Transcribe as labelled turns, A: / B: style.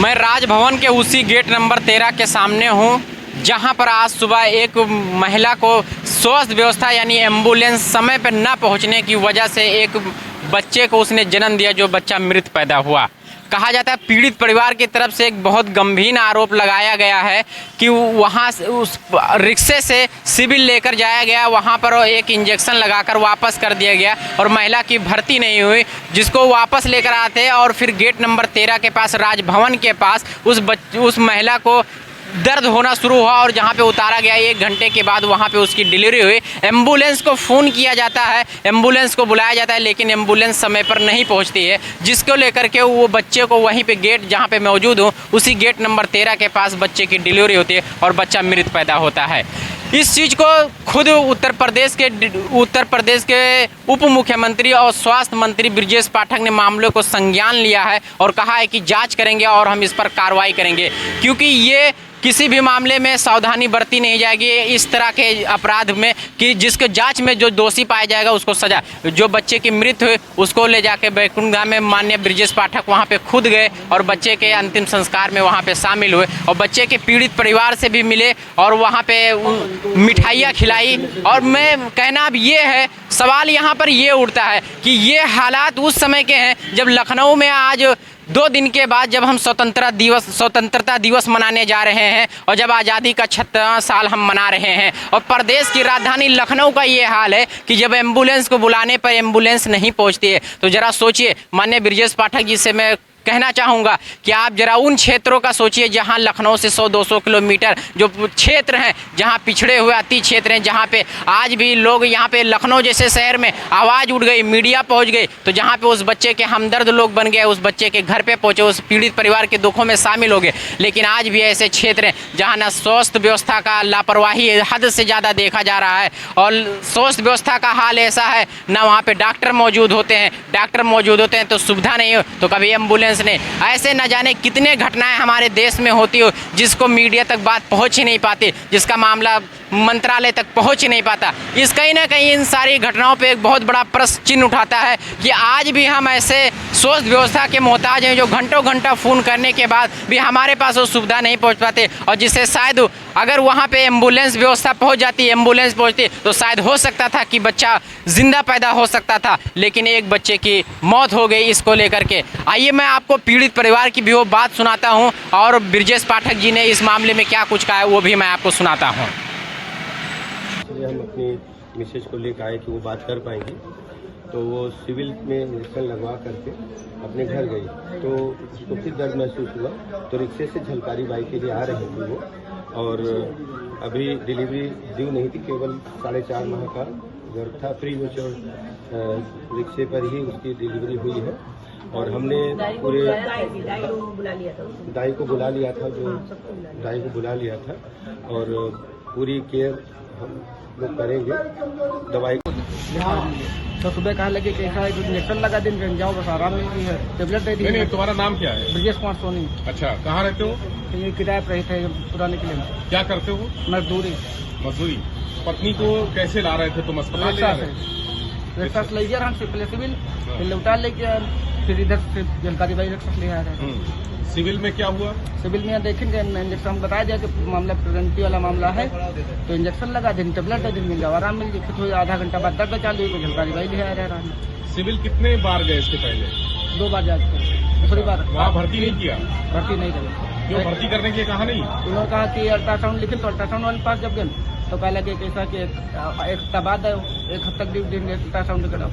A: मैं राजभवन के उसी गेट नंबर 13 के सामने हूँ, जहाँ पर आज सुबह एक महिला को स्वास्थ्य व्यवस्था यानी एम्बुलेंस समय पर न पहुँचने की वजह से एक बच्चे को उसने जन्म दिया, जो बच्चा मृत पैदा हुआ। कहा जाता है पीड़ित परिवार की तरफ से एक बहुत गंभीर आरोप लगाया गया है कि वहाँ उस रिक्शे से सिविल लेकर जाया गया, वहाँ पर एक इंजेक्शन लगाकर वापस कर दिया गया और महिला की भर्ती नहीं हुई, जिसको वापस लेकर आते और फिर गेट नंबर 13 के पास राजभवन के पास उस महिला को दर्द होना शुरू हुआ और जहाँ पे उतारा गया 1 घंटे के बाद वहाँ पे उसकी डिलीवरी हुई। एम्बुलेंस को फ़ोन किया जाता है, एम्बुलेंस को बुलाया जाता है, लेकिन एम्बुलेंस समय पर नहीं पहुँचती है, जिसको लेकर के वो बच्चे को वहीं पे गेट जहाँ पे मौजूद हूँ उसी गेट नंबर 13 के पास बच्चे की डिलीवरी होती है और बच्चा मृत पैदा होता है। इस चीज़ को खुद उत्तर प्रदेश के उप मुख्यमंत्री और स्वास्थ्य मंत्री ब्रजेश पाठक ने मामले को संज्ञान लिया है और कहा है कि जांच करेंगे और हम इस पर कार्रवाई करेंगे, क्योंकि ये किसी भी मामले में सावधानी बरती नहीं जाएगी इस तरह के अपराध में कि जिसके जांच में जो दोषी पाया जाएगा उसको सजा। जो बच्चे की मृत्यु हुई उसको ले जाके बैकुंठ धाम में माननीय ब्रजेश पाठक वहां पे खुद गए और बच्चे के अंतिम संस्कार में वहां पे शामिल हुए और बच्चे के पीड़ित परिवार से भी मिले और वहां पे मिठाइयाँ खिलाई। और मैं कहना अब ये है, सवाल यहाँ पर ये उठता है कि ये हालात उस समय के हैं जब लखनऊ में आज 2 दिन के बाद जब हम स्वतंत्रता दिवस मनाने जा रहे हैं और जब आज़ादी का 76वां साल हम मना रहे हैं और प्रदेश की राजधानी लखनऊ का ये हाल है कि जब एम्बुलेंस को बुलाने पर एम्बुलेंस नहीं पहुंचती है, तो ज़रा सोचिए। माननीय ब्रजेश पाठक जी से मैं कहना चाहूँगा कि आप जरा उन क्षेत्रों का सोचिए जहाँ लखनऊ से 100-200 किलोमीटर जो क्षेत्र हैं, जहाँ पिछड़े हुए अति क्षेत्र हैं, जहाँ पे आज भी लोग यहाँ पे लखनऊ जैसे शहर में आवाज़ उठ गई, मीडिया पहुँच गई, तो जहाँ पे उस बच्चे के हमदर्द लोग बन गए, उस बच्चे के घर पे पहुँचे, उस पीड़ित परिवार के दुखों में शामिल हो गए। लेकिन आज भी ऐसे क्षेत्र हैं जहाँ न स्वास्थ्य व्यवस्था का लापरवाही हद से ज़्यादा देखा जा रहा है और स्वास्थ्य व्यवस्था का हाल ऐसा है न वहाँ पर डॉक्टर मौजूद होते हैं, तो सुविधा नहीं हो तो कभी एम्बुलेंस ने। ऐसे न जाने कितने घटनाएं हमारे देश में होती हो जिसको मीडिया तक बात पहुंच ही नहीं पाती, जिसका मामला मंत्रालय तक पहुंच ही नहीं पाता। इस कहीं ना कहीं इन सारी घटनाओं पे एक बहुत बड़ा प्रश्न चिन्ह उठाता है कि आज भी हम ऐसे स्वास्थ्य व्यवस्था के मोहताज हैं जो घंटों फ़ोन करने के बाद भी हमारे पास वो सुविधा नहीं पहुंच पाते और जिससे शायद अगर वहाँ पे एम्बुलेंस व्यवस्था पहुँच जाती, एम्बुलेंस पहुँचती तो शायद हो सकता था कि बच्चा जिंदा पैदा हो सकता था, लेकिन एक बच्चे की मौत हो गई इसको लेकर के। आइए मैं आपको पीड़ित परिवार की भी वो बात सुनाता हूँ और ब्रजेश पाठक जी ने इस मामले में क्या कुछ कहा है वो भी मैं आपको सुनाता हूँ।
B: हम अपनी मिसेज को लेकर आए कि वो बात कर पाएंगी, तो वो सिविल में इंजेक्शन लगवा करके अपने घर गई, तो उसको फिर दर्द महसूस हुआ, तो रिक्शे से झलकारी बाई के लिए आ रही थी वो, और अभी डिलीवरी ड्यू नहीं थी, केवल 4.5 माह का गर्भ था, प्री मैच्योर रिक्शे पर ही उसकी डिलीवरी हुई है। और हमने पूरे दाई को बुला लिया था और पूरी केयर हम लोग करेंगे। दवाई
C: तो सुबह कहा लगे कि ऐसा इंजेक्शन लगा दिन जाओ बस आराम मिलती है, टेबलेट दे दी।
D: नहीं, तुम्हारा नाम क्या है?
C: ब्रजेश कुमार सोनी।
D: अच्छा, कहाँ रहते हो?
C: ये किराए पर रहते हैं पुराने किले में।
D: क्या करते हो? मजदूरी। पत्नी को कैसे ला रहे थे तुम अस्पताल?
C: रिक्शा से ले गया पहले सिविल, फिर लौटा लेके फिर इधर से जानकारी भाई रिक्शा ले आया।
D: सिविल में क्या हुआ?
C: सिविल में देखेंगे इंजेक्शन, हम बताया जाए कि मामला प्रेगनेंसी वाला मामला है, तो इंजेक्शन लगा दिन, टेबलेट दे दिन, मिल जाओ आराम मिल जाए। फिर आधा घंटा बाद दर्द चालू हुई, जानकारी भाई ले आया रहा है।
D: सिविल कितने बार गए इसके पहले?
C: 2 बार जा चुके, दूसरी बार
D: वहाँ भर्ती नहीं किया?
C: भर्ती नहीं करी।
D: क्यों भर्ती करने के लिए कहा नहीं?
C: उन्होंने कहा कि अल्ट्रासाउंड लिखे, तो अल्ट्रासाउंड वाले पास जब गए तो कहा लगे कैसा कि एक हफ्ता बाद 1 हफ्ता तक अल्ट्रासाउंड कराओ।